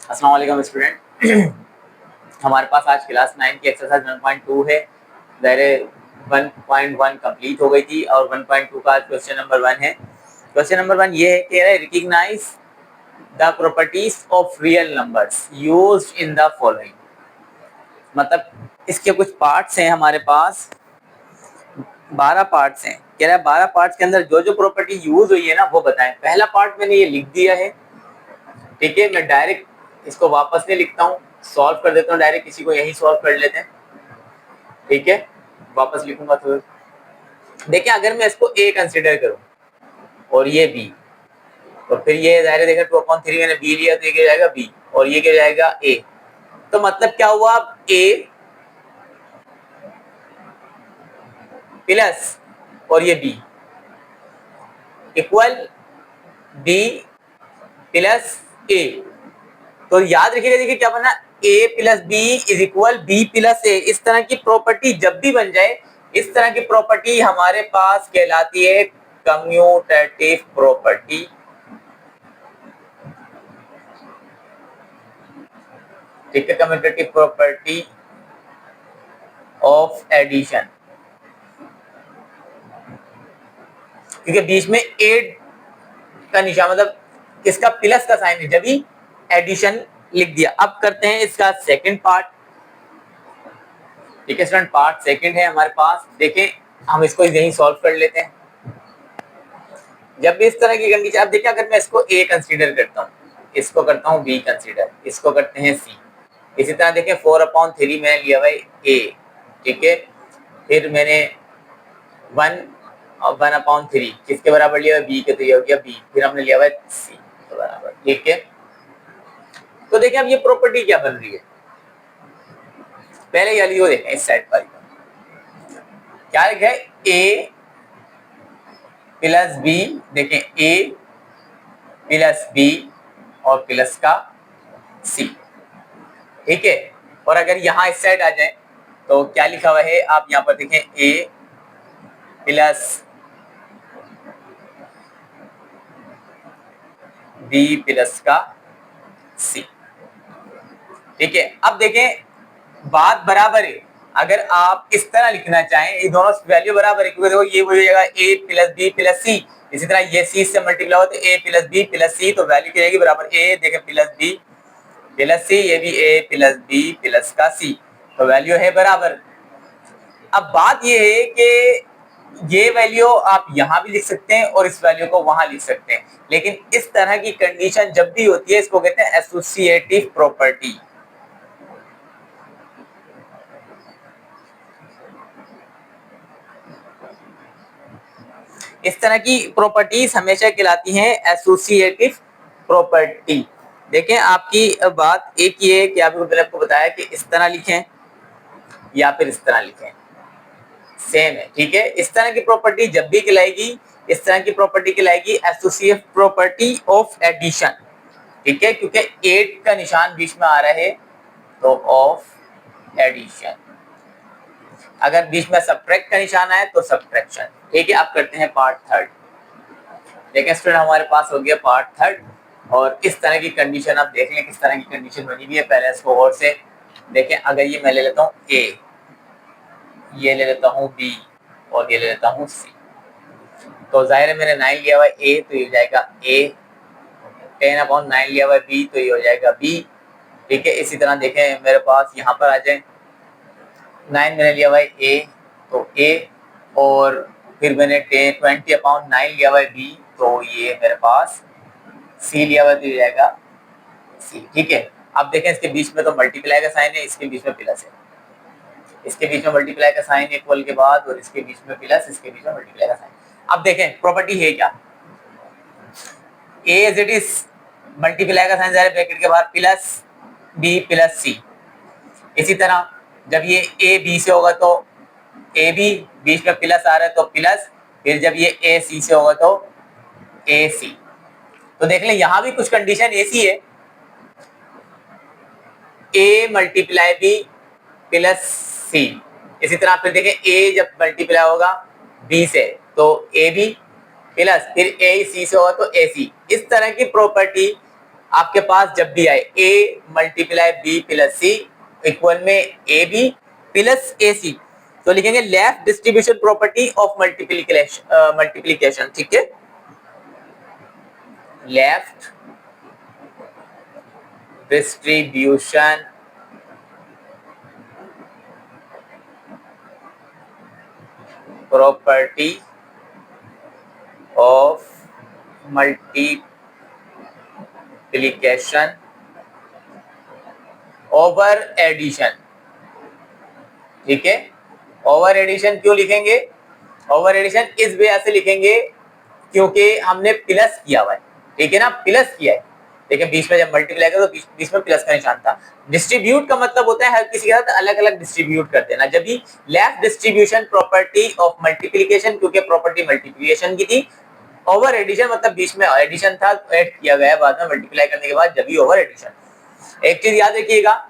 अस्सलाम वालेकुम स्टूडेंट। हमारे पास आज क्लास 9 की एक्सरसाइज 1.2 है। ज़ाहिर 1.1 कंप्लीट हो गई थी और 1.2 का क्वेश्चन नंबर 1 है। क्वेश्चन नंबर 1 ये है कि recognize the properties of real numbers used in the following. मतलब इसके कुछ पार्ट्स हैं हमारे पास, 12 पार्ट्स हैं। कह रहा है 12 पार्ट्स के अंदर जो जो प्रॉपर्टी यूज हुई है ना वो बताएं। पहला पार्ट मैंने ये लिख दिया है, ठीक है। मैं डायरेक्ट इसको वापस नहीं लिखता हूँ, सॉल्व कर देता हूँ डायरेक्ट, किसी को यही सॉल्व कर लेते हैं, ठीक है। वापस लिखूंगा तो देखिए, अगर मैं इसको ए कंसिडर करूं और ये बी, तो फिर ये जाहिर देखा 2/3 मैंने बी लिया तो ये क्या जाएगा बी और ये क्या जाएगा ए। तो मतलब क्या हुआ, ए प्लस और ये B equal B plus A. तो याद रखिएगा, देखिए क्या बना, A plus B is equal B plus A. इस तरह की प्रॉपर्टी जब भी बन जाए, इस तरह की प्रॉपर्टी हमारे पास कहलाती है कम्यूटेटिव प्रॉपर्टी। ठीक है, कम्यूटेटिव प्रॉपर्टी ऑफ एडिशन, क्योंकि बीच में ए का निशान मतलब इसका प्लस का साइन है, जब ही एडिशन लिख दिया। अब करते हैं इसका सेकंड पार्ट। ठीक है स्टूडेंट, पार्ट सेकंड है हमारे पास। देखें, हम इसको यही सॉल्व कर लेते हैं। जब भी इस तरह की कंडीशन, अब देखिए अगर मैं इसको ए कंसीडर करता हूँ, इसको करता हूँ बी कंसीडर, इसको करते हैं सी। इसी तरह देखें 4/3 मैंने लिया भाई ए, ठीक है। फिर मैंने 1 और 1/3 किसके बराबर लिया, बी के, तो ये हो गया बी। फिर हमने लिया भाई सी के बराबर, ठीक है। तो देखिए अब ये प्रॉपर्टी क्या बन रही है, पहले ये लियो देखें इस साइड पर क्या लिखा है, ए प्लस बी। देखें ए प्लस बी और प्लस का सी, ठीक है। और अगर यहाँ इस साइड आ जाए तो क्या लिखा हुआ है, आप यहाँ पर देखें ए प्लस बी प्लस का सी, ठीक है। अब देखें बात बराबर है। अगर आप इस तरह लिखना चाहें, ये दोनों वैल्यू बराबर है, क्योंकि देखो ये हो जाएगा ए प्लस बी प्लस सी। इसी तरह ये सी से मल्टीप्लाई हो तो ए प्लस बी प्लस सी, तो वैल्यू क्या आएगी बराबर ए, देखें प्लस बी प्लस सी, ये भी ए प्लस बी प्लस का सी, तो वैल्यू है बराबर। अब बात ये है कि ये वैल्यू आप यहां भी लिख सकते हैं और इस वैल्यू को वहां लिख सकते हैं, लेकिन इस तरह की कंडीशन जब भी होती है इसको कहते हैं एसोसिएटिव प्रॉपर्टी। इस तरह की प्रॉपर्टीज हमेशा कहलाती हैं एसोसिएटिव प्रॉपर्टी। देखें आपकी बात एक ही है कि आपको बताया कि इस तरह लिखें या फिर इस तरह लिखें, सेम है, ठीक है। इस तरह की प्रॉपर्टी जब भी कहलाएगी, इस तरह की प्रॉपर्टी कहलाएगी एसोसिएटिव प्रॉपर्टी ऑफ एडिशन, ठीक है, क्योंकि 8 का निशान बीच में आ रहा है तो ऑफ एडिशन। अगर बीच में सब्ट्रैक्ट का निशान आए तो सब्ट्रैक्शन, ठीक है। अब करते हैं पार्ट थर्ड। देखें स्टूडेंट, हमारे पास हो गया पार्ट थर्ड और इस तरह की कंडीशन आप देख लें किस तरह की कंडीशन बनी हुई है। पहले इसको और से देखें, अगर ये मैं ले लेता हूँ ए, ये ले लेता हूँ बी और ये ले लेता हूँ सी, तो जाहिर है मैंने 9 लिया हुआ है ए, तो ये हो जाएगा ए। 10/9 लिया हुआ है बी, तो ये हो जाएगा बी, ठीक है। इसी तरह देखें मेरे पास यहाँ पर आ जाए, 9 मैंने लिया हुआ है ए, तो ए, और फिर मैंने 20/9 लिया हुआ है बी, तो ये मेरे पास सी लिया हुआ है, तो ये जाएगा सी, ठीक है। अब देखें इसके बीच में तो मल्टीप्लाई का साइन है, इसके बीच में प्लस है, इसके बीच में मल्टीप्लाई का साइन इक्वल के बाद और इसके बीच में प्लस, इसके बीच में मल्टीप्लाई का साइन। अब देखें प्रॉपर्टी है क्या, ए एज इट इज मल्टीप्लाई का साइन जाए ब्रैकेट के बाहर प्लस बी प्लस सी। इसी तरह जब ये ए बी से होगा तो ए बी, बीच में प्लस आ रहा है तो प्लस, फिर जब ये ए सी से होगा तो ए सी। तो देख लें यहां भी कुछ कंडीशन ऐसी है, ए मल्टीप्लाई बी प्लस सी। इसी तरह फिर देखें ए जब मल्टीप्लाई होगा बी से तो ए बी प्लस, फिर ए सी से होगा तो ए सी। इस तरह की प्रॉपर्टी आपके पास जब भी आए a multiply b plus c equal में a b plus a c, तो लिखेंगे left distribution property of multiplication. ठीक है, left distribution property of multiplication over addition. ठीक है, ओवर एडिशन क्यों लिखेंगे? ओवर एडिशन इस वजह से लिखेंगे क्योंकि हमने प्लस किया हुआ है। ठीक है ना, प्लस किया है, लेकिन बीच में जब मल्टीप्लाई करो तो बीच में प्लस का निशान था। डिस्ट्रीब्यूट का मतलब होता है हर किसी के साथ अलग अलग डिस्ट्रीब्यूट कर देना। जब भी left distribution property of multiplication, क्योंकि प्रॉपर्टी मल्टीप्लीकेशन की थी। ओवर एडिशन मतलब बीच में एडिशन था, ऐड किया गया बाद में मल्टीप्लाई करने के बाद, जब भी ओवर एडिशन। एक चीज याद रखिएगा,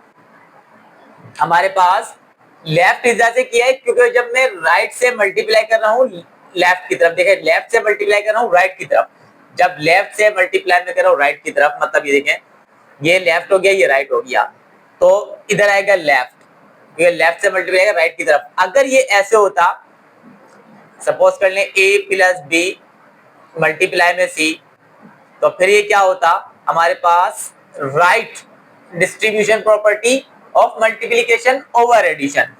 हमारे पास लेफ्ट इस से किया है क्योंकि जब मैं राइट से मल्टीप्लाई कर रहा हूँ लेफ्ट की तरफ, देखिए लेफ्ट से मल्टीप्लाई कर रहा हूँ राइट की तरफ, जब लेफ्ट से मल्टीप्लाई में कर रहा हूँ राइट की तरफ, मतलब ये देखें ये लेफ्ट हो गया ये राइट हो गया, तो इधर आएगा लेफ्ट, ये लेफ्ट से मल्टीप्लाई राइट की तरफ। अगर ये ऐसे होता, सपोज कर लें a प्लस बी मल्टीप्लाई में c, तो फिर ये क्या होता, हमारे पास right distribution property of multiplication over addition.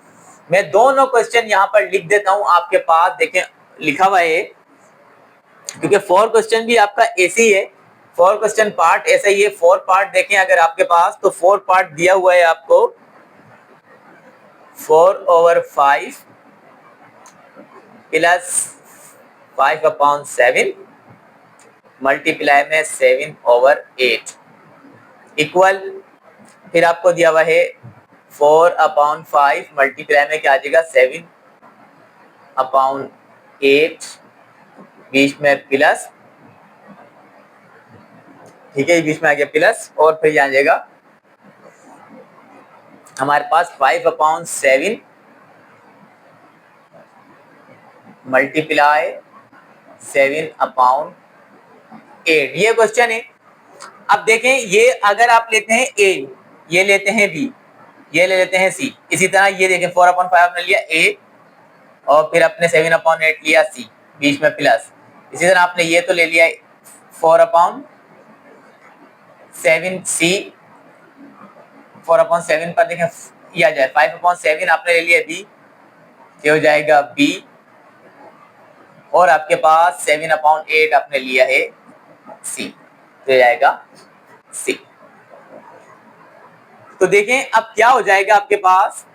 मैं दोनों क्वेश्चन यहां पर लिख देता हूं आपके पास, देखें लिखा हुआ है, क्योंकि 4 क्वेश्चन भी आपका ऐसे ही है, 4 क्वेश्चन पार्ट ऐसा ही है। 4 पार्ट देखें अगर आपके पास, तो 4 पार्ट दिया हुआ है आपको 4/5 प्लस 5/7 मल्टीप्लाई में 7/8 इक्वल, फिर आपको दिया हुआ है 4/5 मल्टीप्लाई में क्या आ जाएगा 7/8, बीच में प्लस, ठीक है बीच में आ गया प्लस, और फिर यहाँ आ जाएगा हमारे पास 5/7 मल्टीप्लाई 7/8। ये क्वेश्चन है। अब देखें ये अगर आप लेते हैं a, ये लेते हैं b, ये ले लेते हैं c, इसी तरह ये देखें 4/5 आपने लिया a और फिर अपने 7/8 लिया c, बीच में प्लस। इसी तरह आपने ये तो ले लिया 4/7c, 4/7 पर देखें ये आ जाए 5/7 आपने ले लिया b, ये हो जाएगा b, और आपके पास 7/8 आपने लिया है c, तो जाएगा c। तो देखें अब क्या हो जाएगा आपके पास,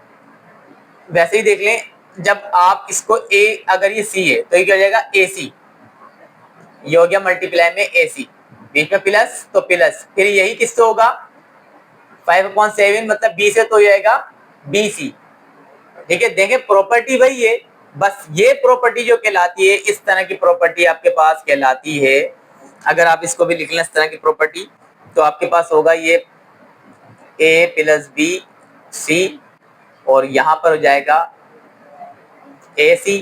वैसे ही देख लें, जब आप इसको a, अगर ये c है तो ये क्या हो जाएगा ac, ये हो गया मल्टीप्लाई में ac, बीच में प्लस तो प्लस, फिर यही किससे होगा 5/7 मतलब b से, तो ये आएगा bc। ठीक है, देखें प्रॉपर्टी वही है, बस ये प्रॉपर्टी जो कहलाती है, इस तरह की प्रॉपर्टी आपके पास कहलाती है। अगर आप इसको भी लिख लें इस तरह की प्रॉपर्टी, तो आपके पास होगा ये a प्लस बी सी, और यहां पर हो जाएगा AC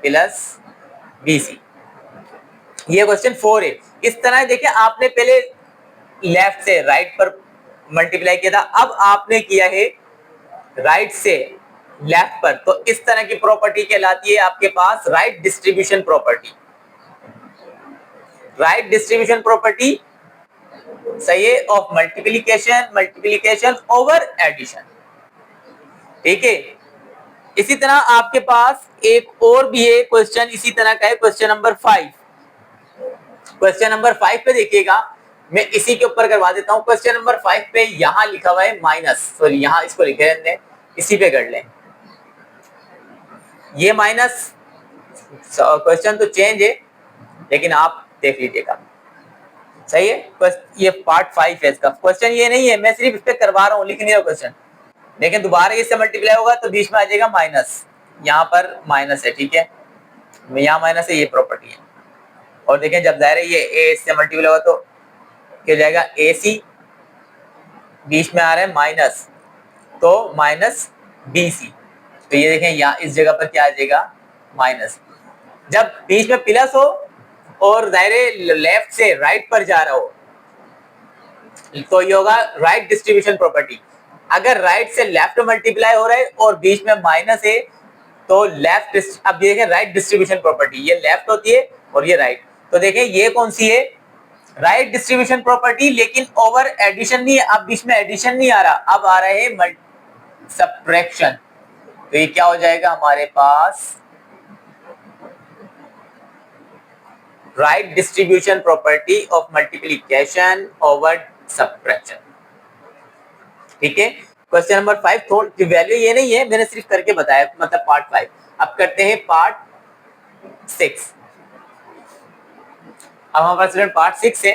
प्लस BC। ये क्वेश्चन 4 है। इस तरह देखिए आपने पहले लेफ्ट से राइट पर मल्टीप्लाई किया था, अब आपने किया है राइट से लेफ्ट पर, तो इस तरह की प्रॉपर्टी कहलाती है आपके पास right distribution property. Right distribution property सही है ऑफ मल्टीप्लिकेशन ओवर एडिशन। ठीक है, इसी तरह आपके पास एक और भी है क्वेश्चन इसी तरह का है, क्वेश्चन नंबर 5। क्वेश्चन नंबर 5 पे देखिएगा, मैं इसी के ऊपर करवा देता हूं। क्वेश्चन नंबर 5 पे यहां लिखा हुआ है माइनस, सॉरी यहां इसको लिखे हैं, इसी पे कर लें, ये माइनस, क्वेश्चन तो चेंज है लेकिन आप देख लीजिएगा, सही है। ये पार्ट 5 है इसका, क्वेश्चन ये नहीं है, मैं सिर्फ इस पे करवा रहा हूँ, लिख नहीं रहा क्वेश्चन, लेकिन दोबारा इससे मल्टीप्लाई होगा तो बीच में आ जाएगा माइनस, यहाँ पर माइनस है। ठीक है, यहाँ माइनस है, ये प्रॉपर्टी है। और देखें जब जाहिर है ये a इससे मल्टीप्लाई होगा तो क्या हो जाएगा AC, बीच में आ रहा है माइनस, तो माइनस BC, तो ये देखें यहाँ इस जगह पर क्या आ जाएगा माइनस। जब बीच में प्लस हो और दायरे लेफ्ट से राइट पर जा रहा हो, तो ये होगा राइट डिस्ट्रीब्यूशन प्रॉपर्टी। अगर राइट से लेफ्ट मल्टीप्लाई हो रहा है और बीच में माइनस है तो लेफ्ट, अब देखें राइट डिस्ट्रीब्यूशन प्रॉपर्टी, ये लेफ्ट होती है और ये राइट। तो देखें ये कौन सी है, राइट डिस्ट्रीब्यूशन प्रॉपर्टी, लेकिन ओवर एडिशन नहीं, अब बीच में एडिशन नहीं आ रहा, अब आ रहा है सब्ट्रैक्शन। तो ये क्या हो जाएगा हमारे पास, right distribution property of multiplication over subtraction. ठीक है। क्वेश्चन नंबर 5, थोड़ी वैल्यू ये नहीं है, मैंने सिर्फ करके बताया, मतलब पार्ट 5। अब करते हैं पार्ट 6। अब हमारे पास पार्ट 6 है।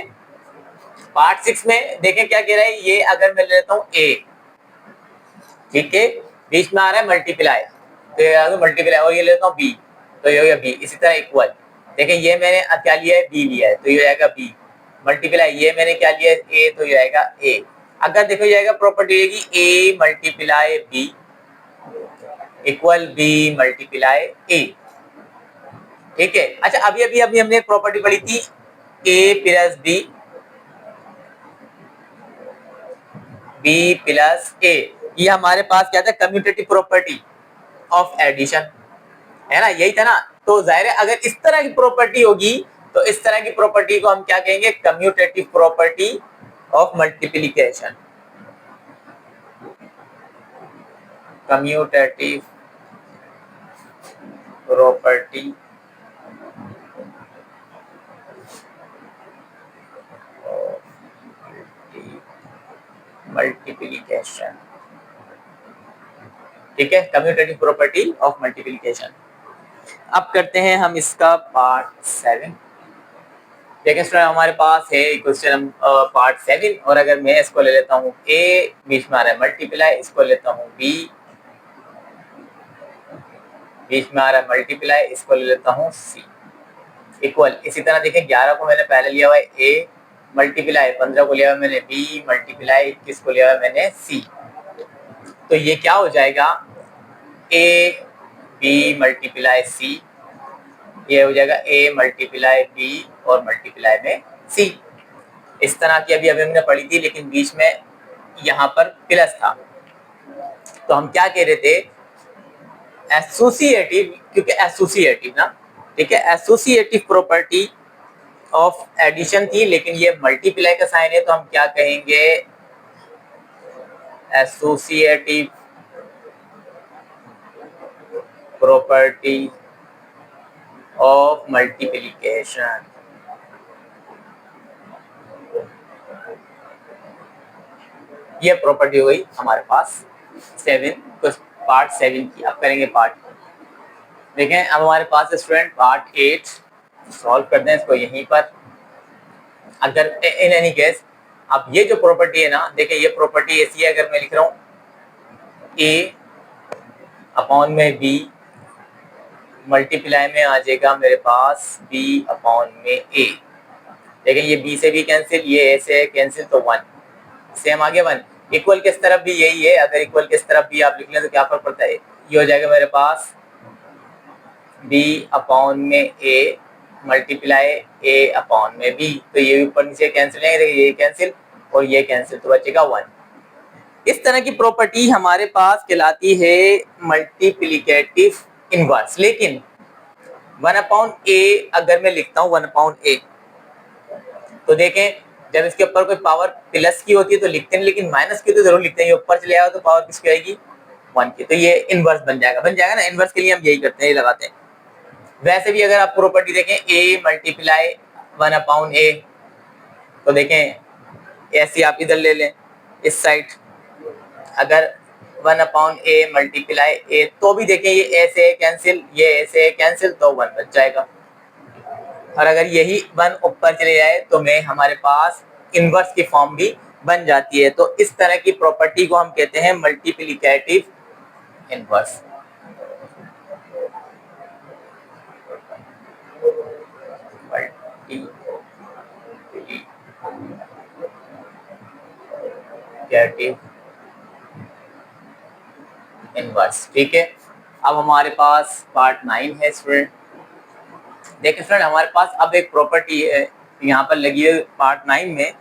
पार्ट 6 में देखें क्या कह रहा है, ये अगर मैं लेता हूं ए, ठीक है, बीच में आ रहा है मल्टीप्लाई, तो ये मल्टीप्लाई, और ये लेता हूं बी, तो ये हो गया बी। इसी तरह इक्वल, देखें ये मैंने क्या लिया है, बी लिया है, तो ये हो जाएगा बी मल्टीप्लाई, ये मैंने क्या लिया है, ए, तो ये आएगा ए। अगर देखो जाएगा प्रॉपर्टी रहेगी A multiply B equal B multiply A. ठीक है। अच्छा, अभी अभी अभी हमने प्रॉपर्टी पढ़ी थी ए प्लस बी, बी प्लस ए, ये हमारे पास क्या था, कम्यूटेटिव प्रॉपर्टी ऑफ एडिशन, है ना, यही था ना। तो जाहिर है अगर इस तरह की प्रॉपर्टी होगी तो इस तरह की प्रॉपर्टी को हम क्या कहेंगे, commutative property of multiplication, commutative property multiplication. ठीक है, कम्यूटेटिव प्रॉपर्टी ऑफ मल्टीप्लिकेशन। अब करते हैं हम इसका पार्ट 7। देखिए स्टूडेंट, हमारे पास है क्वेश्चन पार्ट 7, और अगर मैं इसको ले लेता हूँ ए, बीच में आ रहा है मल्टीप्लाई, इसको लेता हूँ बी, बीच में आ रहा है मल्टीप्लाई, इसको ले लेता हूँ सी इक्वल। इसी तरह देखिए 11 को मैंने पहले लिया हुआ है ए मल्टीप्लाई, 15 को लिया हुआ मैंने बी मल्टीप्लाई, 21 को लिया हुआ मैंने सी। तो ये क्या हो जाएगा, ए बी मल्टीप्लाई सी, ये हो जाएगा ए मल्टीप्लाई बी और मल्टीप्लाई में सी। इस तरह की अभी हमने पढ़ी थी, लेकिन बीच में यहाँ पर प्लस था, तो हम क्या कह रहे थे, एसोसिएटिव, क्योंकि एसोसिएटिव ना, ठीक है, एसोसिएटिव प्रॉपर्टी ऑफ एडिशन थी, लेकिन ये मल्टीप्लाई का साइन है, तो हम क्या कहेंगे, एसोसिएटिव प्रॉपर्टी ऑफ मल्टीप्लिकेशन। ये प्रॉपर्टी हो गई हमारे पास 7, तो पार्ट 7 की। अब करेंगे पार्ट, देखें अब हमारे पास स्टूडेंट पार्ट 8 सॉल्व करते हैं इसको यहीं पर। अगर इन एनी केस, अब ये जो प्रॉपर्टी है ना, देखिए ये प्रॉपर्टी ऐसी है, अगर मैं लिख रहा हूँ ए अपॉन में बी मल्टीप्लाई में आ जाएगा मेरे पास बी अपॉन में ए। देखिए ये बी से भी कैंसिल, ये ए से कैंसिल, तो 1 सेम आ गया 1। इक्वल किस तरफ भी यही है, अगर इक्वल किस तरफ भी आप लिख लें तो क्या फर्क पड़ता है, ये हो जाएगा मेरे पास बी अपॉन में ए मल्टीप्लाई ए अपॉन में बी, तो ये ऊपर नीचे कैंसिल है, ये कैंसिल और ये कैंसिल, तो बचेगा 1। इस तरह की प्रॉपर्टी हमारे पास कहलाती है मल्टीप्लिकेटिव इनवर्स। लेकिन 1 अपॉन ए अगर मैं लिखता हूँ 1 अपॉन ए, तो देखें जब इसके ऊपर कोई पावर प्लस की होती है तो लिखते हैं, लेकिन माइनस की तो जरूर लिखते हैं, ये ऊपर चले आएगा तो पावर किसकी आएगी, 1 की, तो ये इनवर्स बन जाएगा ना। इनवर्स के लिए हम यही करते हैं, ये लगाते हैं। वैसे भी अगर आप प्रॉपर्टी देखें ए मल्टीप्लाई 1 अपॉन ए, तो देखें ऐसे आप इधर ले लें इस साइड, अगर 1 अपॉन ए मल्टीप्लाई ए, तो भी देखें ये ऐसे कैंसिल, ये ऐसे कैंसिल, तो 1 बच जाएगा। और अगर यही 1 ऊपर चले जाए तो मैं हमारे पास इनवर्स की फॉर्म भी बन जाती है। तो इस तरह की प्रॉपर्टी को हम कहते हैं मल्टीप्लिकेटिव इनवर्स। मल्टीप्लिकेटिव इनवर्स, ठीक है। अब हमारे पास पार्ट 9 है स्टूडेंट। देखिए स्टूडेंट, हमारे पास अब एक प्रॉपर्टी है यहाँ पर लगी है पार्ट 9 में।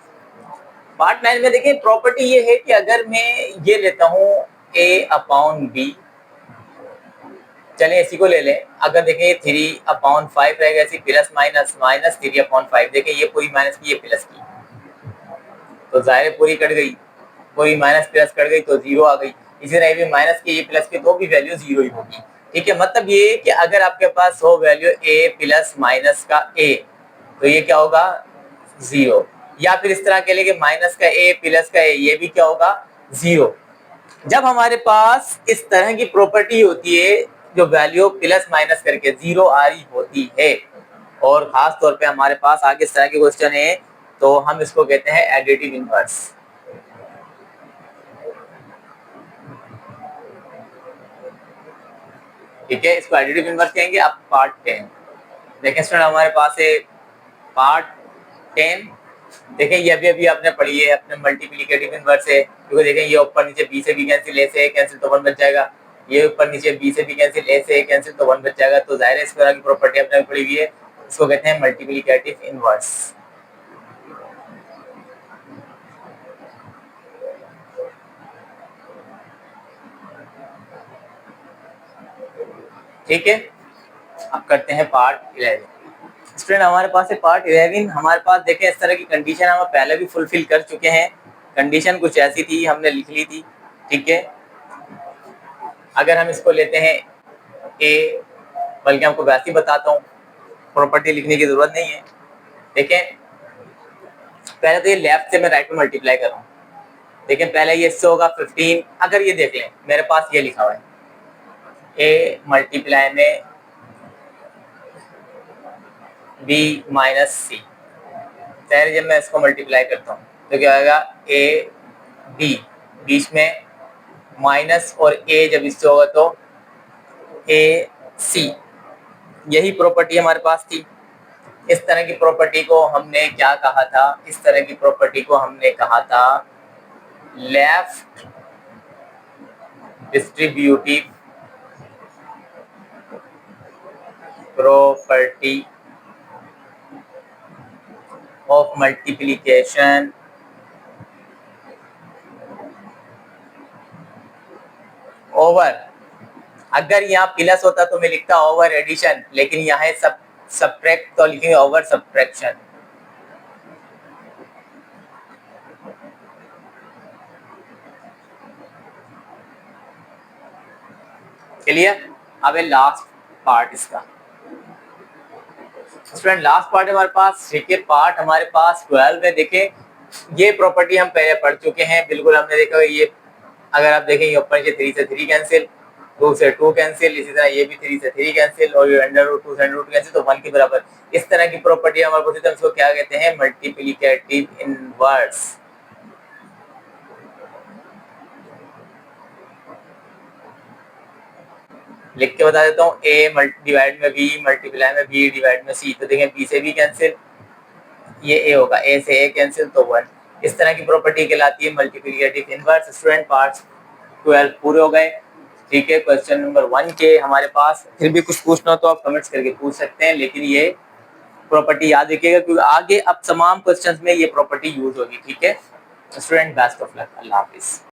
पार्ट 9 में देखिए प्रॉपर्टी ये है कि अगर मैं ये लेता हूँ a/b, चलिए इसी को ले लें, अगर देखें 3/5 रहेगा, ऐसी प्लस माइनस माइनस 3/5, देखें ये पूरी माइनस की ये प्लस की, तो जाहिर पूरी कट गई, पूरी माइनस प्लस कट गई तो जीरो आ गई। इसी तरह भी माइनस की ये प्लस की तो भी वैल्यू जीरो ही होगी। ठीक है, मतलब ये कि अगर आपके पास हो वैल्यू a प्लस माइनस का a, तो ये क्या होगा जीरो, या फिर इस तरह के लिए कि माइनस का a प्लस का a, ये भी क्या होगा जीरो। जब हमारे पास इस तरह की प्रॉपर्टी होती है जो वैल्यू प्लस माइनस करके जीरो आ रही होती है, और खास तौर पे हमारे पास आगे इस तरह के क्वेश्चन है, तो हम इसको कहते हैं एडिटिव इनवर्स। ठीक है, इसको एडिटिव इनवर्स कहेंगे। अब पार्ट 10 देखें स्टूडेंट, हमारे पास है पार्ट 10। देखें ये अभी आपने पढ़ी है, अपने मल्टीप्लिकेटिव इनवर्स है, क्योंकि देखें ये ऊपर नीचे b से भी कैंसिल, a से a कैंसिल तो 1 बच जाएगा, ये ऊपर नीचे b से भी कैंसिल, a से a कैंसिल तो 1 बच जाएगा। तो जाहिर है इस तरह की प्रॉपर्टी आपने पढ़ी हुई है, इसको कहते हैं मल्टीप्लिकेटिव इनवर्स। ठीक है, अब करते हैं पार्ट 11। स्टूडेंट हमारे पास है पार्ट 11। हमारे पास देखें इस तरह की कंडीशन हम पहले भी फुलफिल कर चुके हैं। कंडीशन कुछ ऐसी थी, हमने लिख ली थी। ठीक है, अगर हम इसको लेते हैं ए, बल्कि आपको वैसे ही बताता हूँ, प्रॉपर्टी लिखने की जरूरत नहीं है। देखें पहले तो ये लेफ्ट से मैं राइट में मल्टीप्लाई कर रहा हूँ। देखें पहले ये इससे होगा 15। अगर ये देख लें मेरे पास ये लिखा हुआ है ए मल्टीप्लाई में b माइनस सी, जब मैं इसको मल्टीप्लाई करता हूँ तो क्या आएगा ए बी, बीच में माइनस और a जब इससे होगा तो ए सी। यही प्रॉपर्टी हमारे पास थी। इस तरह की प्रॉपर्टी को हमने क्या कहा था? इस तरह की प्रॉपर्टी को हमने कहा था left distributive property of multiplication over, अगर यहाँ प्लस होता तो मैं लिखता ओवर एडिशन, लेकिन यहाँ है सब्ट्रैक्ट तो लिखेंगे ओवर सब्ट्रैक्शन। क्लियर? अब है लास्ट पार्ट इसका। स्टूडेंट लास्ट पार्ट है हमारे पास, ठीक है, पार्ट हमारे पास 12 में। देखें ये प्रॉपर्टी हम पहले पढ़ चुके हैं, बिल्कुल हमने देखा ये, अगर आप देखें ये ऊपर से 3 से 3 कैंसिल, 2 से 2 कैंसिल, इसी तरह ये भी 3 से 3 कैंसिल, और ये अंडर रूट 2 से अंडर रूट कैंसिल, तो 1 के बराबर। इस तरह की प्रॉपर्टी हमारे पास, इसको क्या कहते हैं? Multiplicative inverse. लिख के बता देता हूँ, a डिवाइड में b मल्टीप्लाई में b डिवाइड में c, तो देखें b से b कैंसिल, ये a होगा, a से a कैंसिल तो 1। इस तरह की प्रॉपर्टी कहलाती है मल्टीप्लिकेटिव इनवर्स। स्टूडेंट पार्ट्स 12 पूरे हो गए। ठीक है, क्वेश्चन नंबर 1 के हमारे पास फिर भी कुछ पूछना हो तो आप कमेंट्स करके पूछ सकते हैं, लेकिन ये प्रॉपर्टी याद रखिएगा क्योंकि आगे अब तमाम क्वेश्चंस में ये प्रॉपर्टी यूज होगी। ठीक है student, best of luck, Allah Hafiz.